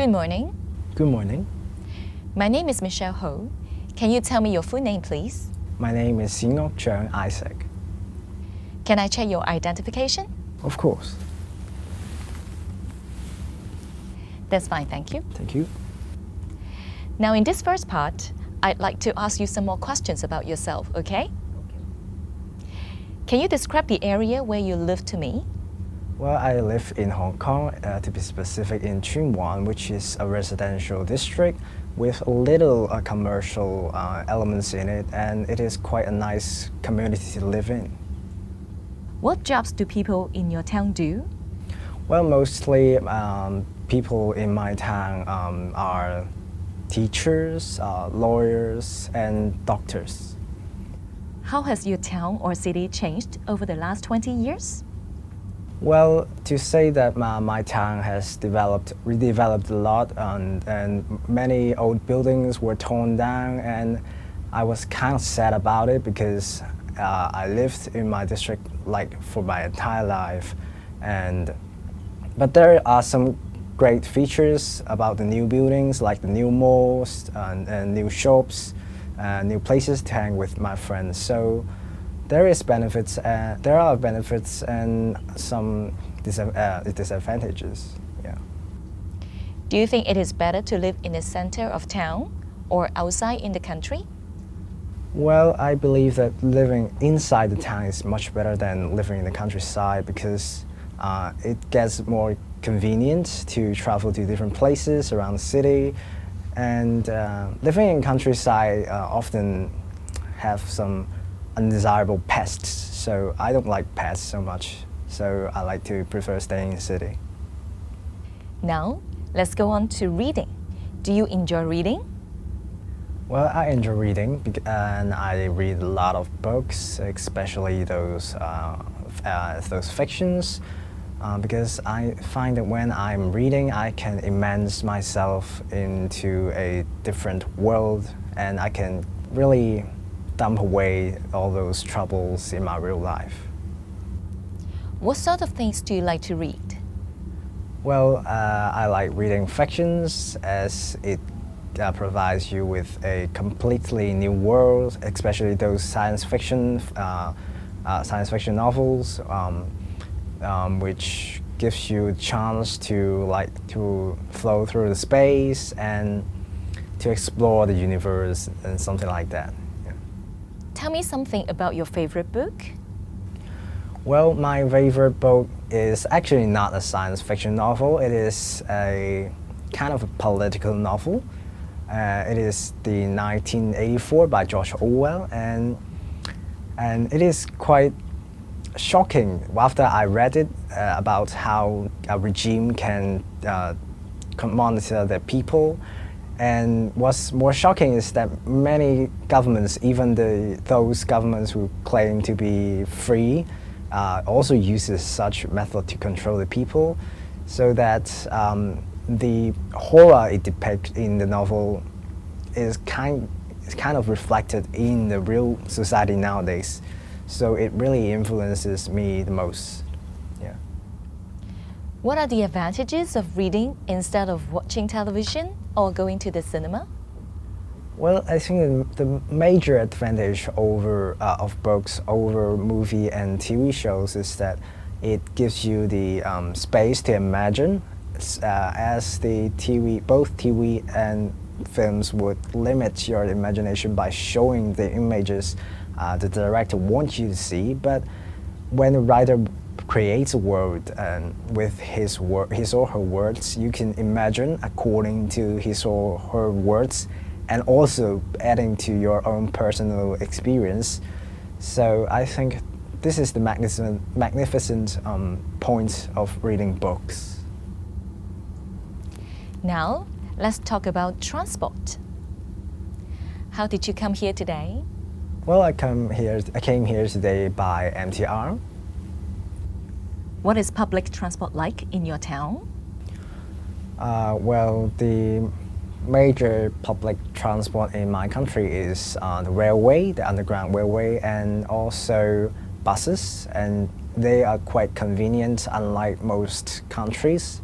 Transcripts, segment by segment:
Good morning. Good morning. My name is Michelle Ho. Can you tell me your full name, please? My name is Sinok Chung Isaac. Can I check your identification? Of course. That's fine, thank you. Thank you. Now, in this first part, I'd like to ask you some more questions about yourself, okay? Can you describe the area where you live to me? Well, I live in Hong Kong, to be specific in Tsuen Wan, which is a residential district with little commercial elements in it, and it is quite a nice community to live in. What jobs do people in your town do? Well, mostly people in my town are teachers, lawyers, and doctors. How has your town or city changed over the last 20 years? Well, to say that my town has redeveloped a lot, and many old buildings were torn down, and I was kind of sad about it because I lived in my district like for my entire life, but there are some great features about the new buildings, like the new malls and new shops, new places to hang with my friends. So there are benefits and some disadvantages. Yeah. Do you think it is better to live in the center of town or outside in the country? Well, I believe that living inside the town is much better than living in the countryside because it gets more convenient to travel to different places around the city, and living in countryside often have some undesirable pests, so I don't like pests so much, so I like to prefer staying in the city. Now, let's go on to reading. Do you enjoy reading? Well, I enjoy reading and I read a lot of books, especially those fictions, because I find that when I'm reading, I can immerse myself into a different world and I can really dump away all those troubles in my real life. What sort of things do you like to read? Well, I like reading fictions as it provides you with a completely new world, especially those science fiction novels, which gives you a chance to flow through the space and to explore the universe and something like that. Yeah. Tell me something about your favorite book. Well, my favorite book is actually not a science fiction novel. It is a kind of a political novel. It is the 1984 by George Orwell, and it is quite shocking after I read it about how a regime can monitor their people. And what's more shocking is that many governments, even those governments who claim to be free, also uses such method to control the people, so that the horror it depicts in the novel is kind of reflected in the real society nowadays. So it really influences me the most. Yeah. What are the advantages of reading instead of watching television or going to the cinema? Well, I think the major advantage of books over movie and TV shows is that it gives you the space to imagine, as both TV and films would limit your imagination by showing the images the director wants you to see. But when a writer creates a world with his or her words, you can imagine according to his or her words, and also adding to your own personal experience. So I think this is the magnificent point of reading books. Now, let's talk about transport. How did you come here today? Well, I came here today by MTR. What is public transport like in your town? Well, the major public transport in my country is the railway, the underground railway, and also buses, and they are quite convenient, unlike most countries.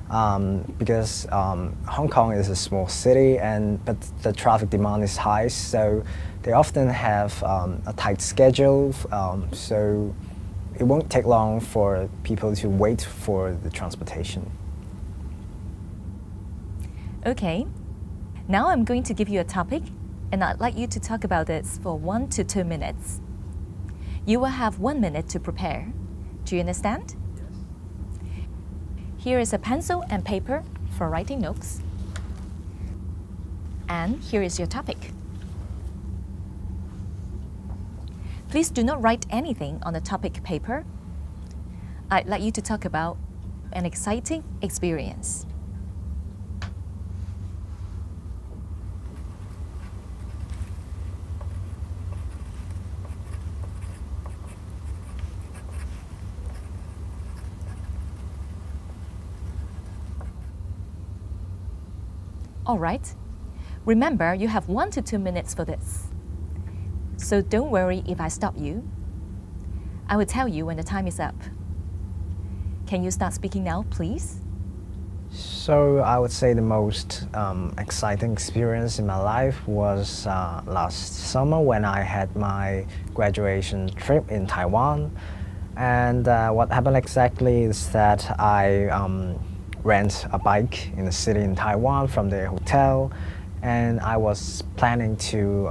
because Hong Kong is a small city, but the traffic demand is high, so they often have a tight schedule. So it won't take long for people to wait for the transportation. Okay, now I'm going to give you a topic, and I'd like you to talk about this for 1 to 2 minutes. You will have 1 minute to prepare. Do you understand? Here is a pencil and paper for writing notes. And here is your topic. Please do not write anything on the topic paper. I'd like you to talk about an exciting experience. All right. Remember, you have 1 to 2 minutes for this. So don't worry if I stop you. I will tell you when the time is up. Can you start speaking now, please? So I would say the most exciting experience in my life was last summer when I had my graduation trip in Taiwan. And what happened exactly is that I rent a bike in the city in Taiwan from the hotel, and I was planning to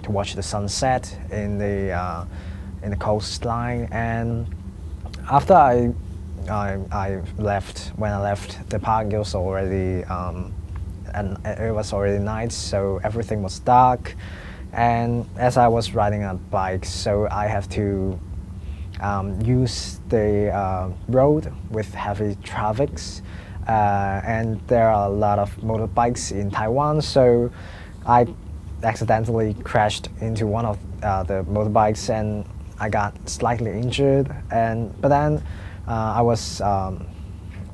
watch the sunset in the coastline. And after I left, when I left the park, it was already and it was already night, so everything was dark. And as I was riding a bike, so I have to use the road with heavy traffics, and there are a lot of motorbikes in Taiwan, so I accidentally crashed into one of the motorbikes and I got slightly injured. But then I was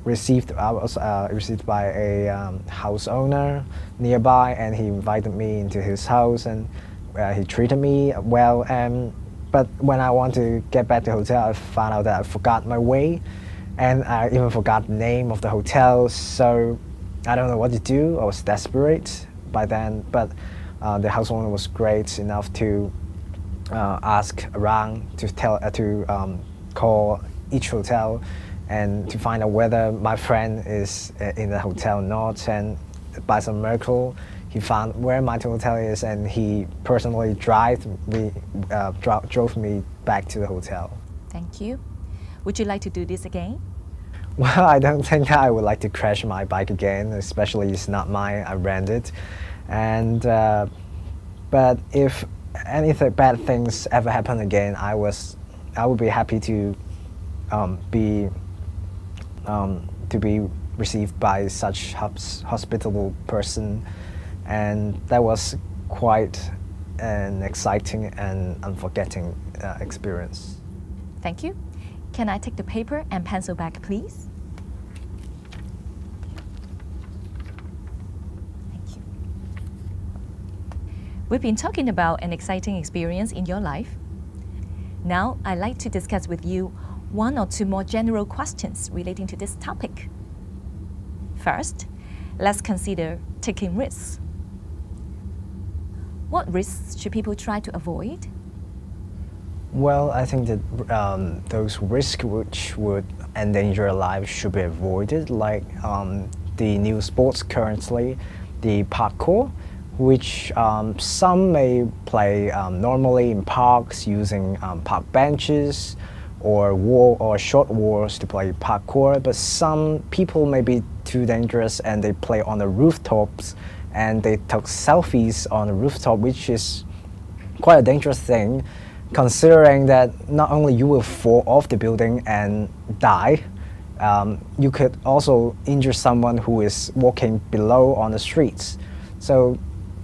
received by a house owner nearby, and he invited me into his house, and he treated me well. But when I want to get back to the hotel, I found out that I forgot my way, and I even forgot the name of the hotel. So I don't know what to do. I was desperate by then, but the house owner was great enough to ask around to call each hotel and to find out whether my friend is in the hotel or not. And by some miracle, he found where my hotel is, and he personally drove me back to the hotel. Thank you. Would you like to do this again? Well, I don't think I would like to crash my bike again, especially it's not mine, I rented. And but if anything bad things ever happen again, I would be happy to be received by such hospitable person. And that was quite an exciting and unforgettable experience. Thank you. Can I take the paper and pencil back, please? Thank you. We've been talking about an exciting experience in your life. Now, I'd like to discuss with you 1 or 2 more general questions relating to this topic. First, let's consider taking risks. What risks should people try to avoid? Well, I think that those risks which would endanger lives should be avoided, like the new sports currently, the parkour, which some may play normally in parks using park benches or short walls to play parkour, but some people may be too dangerous and they play on the rooftops and they took selfies on the rooftop, which is quite a dangerous thing, considering that not only you will fall off the building and die, you could also injure someone who is walking below on the streets. So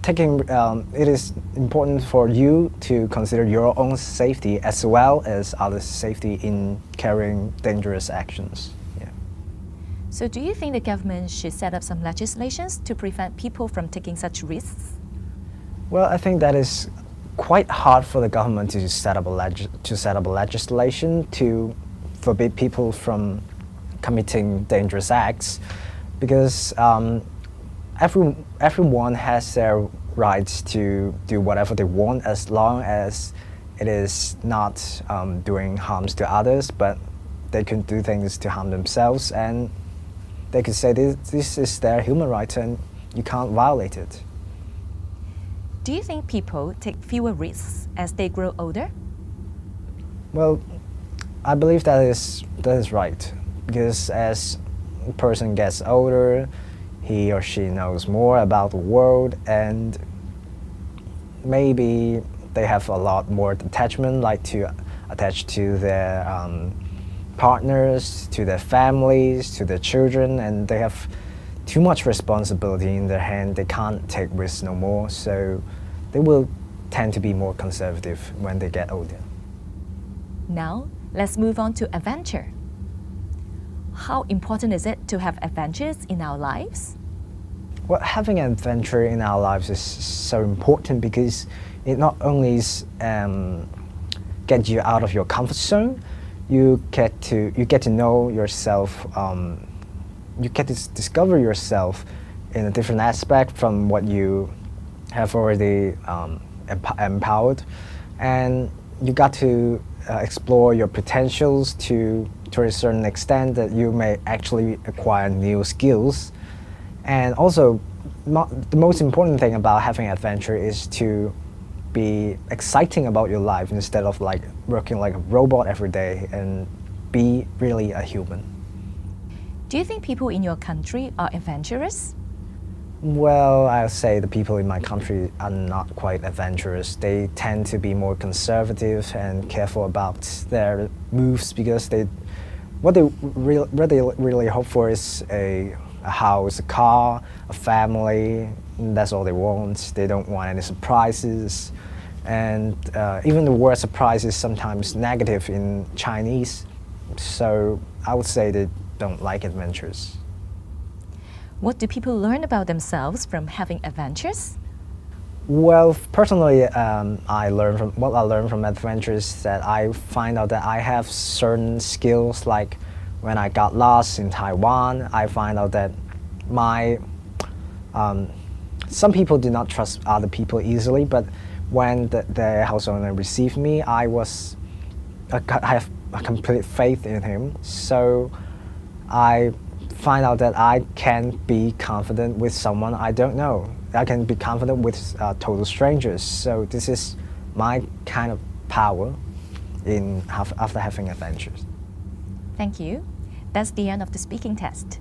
it is important for you to consider your own safety as well as others' safety in carrying dangerous actions. Yeah. So do you think the government should set up some legislations to prevent people from taking such risks? Well, I think that is quite hard for the government to set up a legislation to forbid people from committing dangerous acts, because everyone has their rights to do whatever they want as long as it is not doing harms to others, but they can do things to harm themselves, and they could say this is their human right and you can't violate it. Do you think people take fewer risks as they grow older? Well, I believe that is right, because as a person gets older, he or she knows more about the world, and maybe they have a lot more attachment, like to attach to their partners, to their families, to their children, and they have too much responsibility in their hand. They can't take risks no more, so they will tend to be more conservative when they get older. Now, let's move on to adventure. How important is it to have adventures in our lives? Well, having an adventure in our lives is so important because it not only get you out of your comfort zone, you get to know yourself. You get to discover yourself in a different aspect from what you have already empowered, and you got to explore your potentials to a certain extent that you may actually acquire new skills. And also, the most important thing about having adventure is to be exciting about your life instead of like working like a robot every day, and be really a human. Do you think people in your country are adventurous? Well, I'll say the people in my country are not quite adventurous. They tend to be more conservative and careful about their moves, because what they really hope for is a house, a car, a family. That's all they want. They don't want any surprises. And even the word surprise is sometimes negative in Chinese. So I would say they don't like adventures. What do people learn about themselves from having adventures? Well, personally, what I learned from adventures is that I find out that I have certain skills. Like when I got lost in Taiwan, I find out that some people do not trust other people easily, but when the house owner received me, I have a complete faith in him. So I find out that I can be confident with someone I don't know. I can be confident with total strangers. So this is my kind of power after having adventures. Thank you. That's the end of the speaking test.